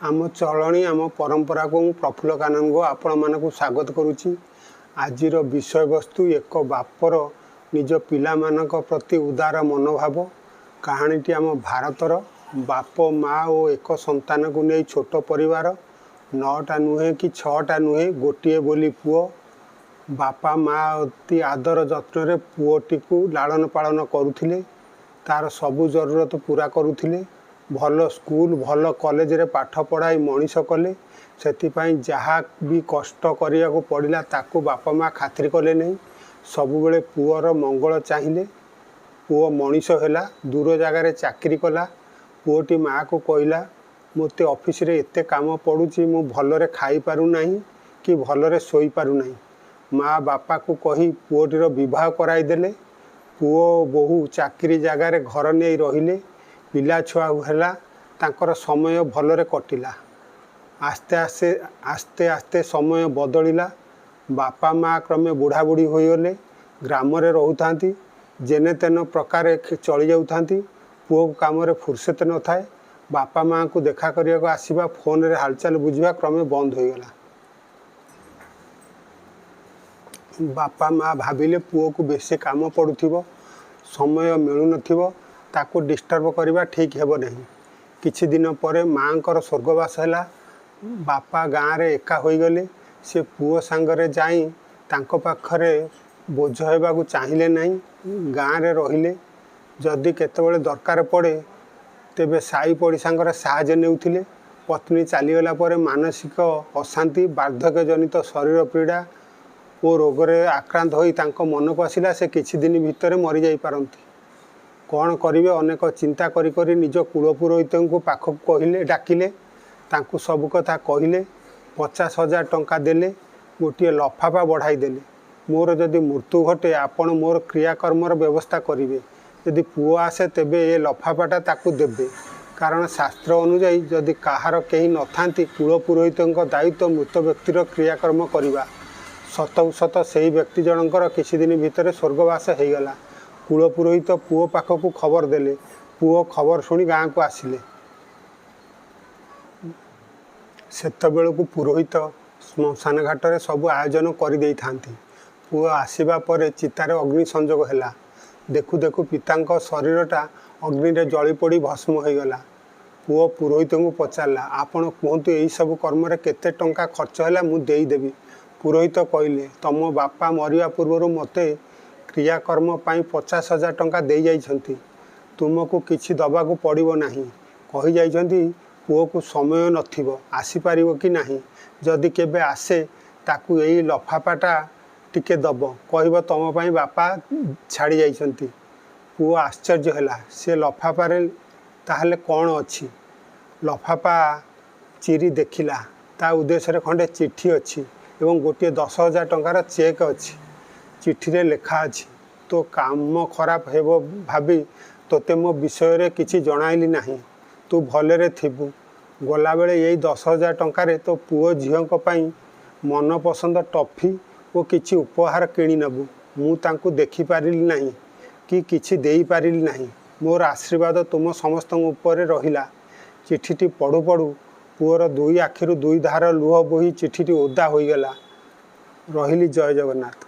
आम चलणी आम परंपरा को प्रफुल्ल कानन को आपण मानक स्वागत करुच्ची। आजिर विषय वस्तु एक बापर निज पिला मानक प्रति उदार मनोभाव कहानीटी आम भारतर बाप माँ और एक संतान को नहीं छोट परिवार 9टा नुहे कि 6टा नुहे गोटे बोली पुओ बापा माँ अति आदर जत्न रे पुओटी को लालन पालन करुथिले तार सबु जरूरत पूरा करुथिले भल स्कूल भल कॉलेज रे पाठ पढ़ाई मनीष कले से जहाँ भी कष्ट करिया को पड़िला ताकू बापा माँ खातिर कले नहीं सबुबले पुओर मंगल चाहिए पुओ मनीष हैला दूर जगार चाकरी कला पुओटी माँ को कहला मोते ऑफिस रे एते काम पड़ुची मु भलरे खाई पारु नाही कि भलरे सोई पारु नाही माँ बापा को कही पुओटीर विवाह कराई देले पुओ बहु चाकरी जगार घर नहीं रहिले पिला छुआ हैला तांकर समय भलरे कटिला आस्ते आस्ते आस्ते आस्ते समय बदलिला बापा माँ क्रमे बुढ़ा बुढ़ी होइगले ग्राम रे रहउथांती जेने तेन प्रकार चली जाउथांती पुओ काम रे फुर्सत न थाए बापा माँ को देखा करिया को आसीबा फोन रे हालचाल बुझिबा क्रमे बंद होइगला बापा माँ भाविले पुओ को बेसी काम पड़ुथिबो समय मिलु नथिबो ताको डिस्टर्ब करवा ठीक हेबो नहीं किछि दिन पर माँकर स्वर्गवास हैला बापा गाँव रे एका होई गले से पुओ सांगरे जाई तांको पाखरे बोझ हेबाकू चाहिए नहीं गाँव रे रहिले जदि केतेबेले दरकार पड़े तेबे साई पड़िसांगर साहाय्य नेउथिले पत्नी चलीगला पर मानसिक अशांति वार्धक्य जनित शरीर पीड़ा और रोगरे आक्रांत होई तांको मन को आसिला से किछि दिन भितर मरी जाई पारंती कौन करिवे अनेक चिंता करी करी निज कुलपुरोहित को पाखक कहले डाकिले तांकु सब कथा कहले 50,000 टंका देले गोटे लफाफा बढ़ाई देले मोर जदि मृत्यु घटे आपण मोर क्रियाकर्मर व्यवस्था करिवे यदि पुओ आसे तेबे ए लफाफाटा ताकु देबे कारण शास्त्र अनुजाई जदि काहार केही नथांती कुलपुरोहित दायित्व मृत व्यक्तिर क्रियाकर्म करिवा सतौ सत सेही व्यक्ति जनकर किछि दिन भितर स्वर्गवास होईगला कुलपुरोहित पुओ पाखक खबर देले पुओ खबर शुणी गाँव को आसिले सेतबेलकु पुरोहित श्मशान घाट रे सब आयोजन कर दे थांती पुओ आसीबा परे चितार अग्नि संजोग हैला देखु देखु पितांक शरीरटा अग्नि रे जली पड़ी भस्म होईगला पुओ पुरोहित को पचारला आपण कहतु यही सब कर्म रे केते टंका खर्च हैला मु देई देबी पुरोहित कहले तम बापा मरिया पूर्व मते क्रियाकर्म पाई 50,000 टंका दे जाइछंती तुमको किछि दबाकू पड़िबो नाही कहि जाइछंती पुओ को समय नथिबो आसी पारिबो कि नाही जदि केबे आसे ताकू एई लफाफाटा टिके दबो कहबो तम पाई बापा छाड़ी जाइछंती पुओ आश्चर्य हैला से लफाफा रे ताहले कोन अछि लफाफा चिरी देखिला ता उद्देश्य रे खंडे चिट्ठी अछि एवं गोटे 10,000 टंकार चेक अछि चिट्ठी रे लेखा अछि तो काम खराब हेबो भाभी तोते मो विषय रे किछि जणाइली नाही तू भले थिबू गला बेले यही 10,000 टंकार तो पुओ झीओं पाई मन पसंद टॉफी और किछि उपहार किणी नबू मु तांकु देखि पारिली नाही कि किछि देई पारिली नाही मोर आशीर्वाद तुम समस्त ऊपर रहिला चिट्ठी पढ़ु पढ़ु पुओर 2 आखिरु 2 धार लुह बोही चिट्ठी ओदा होईगला रहिली जय जगन्नाथ।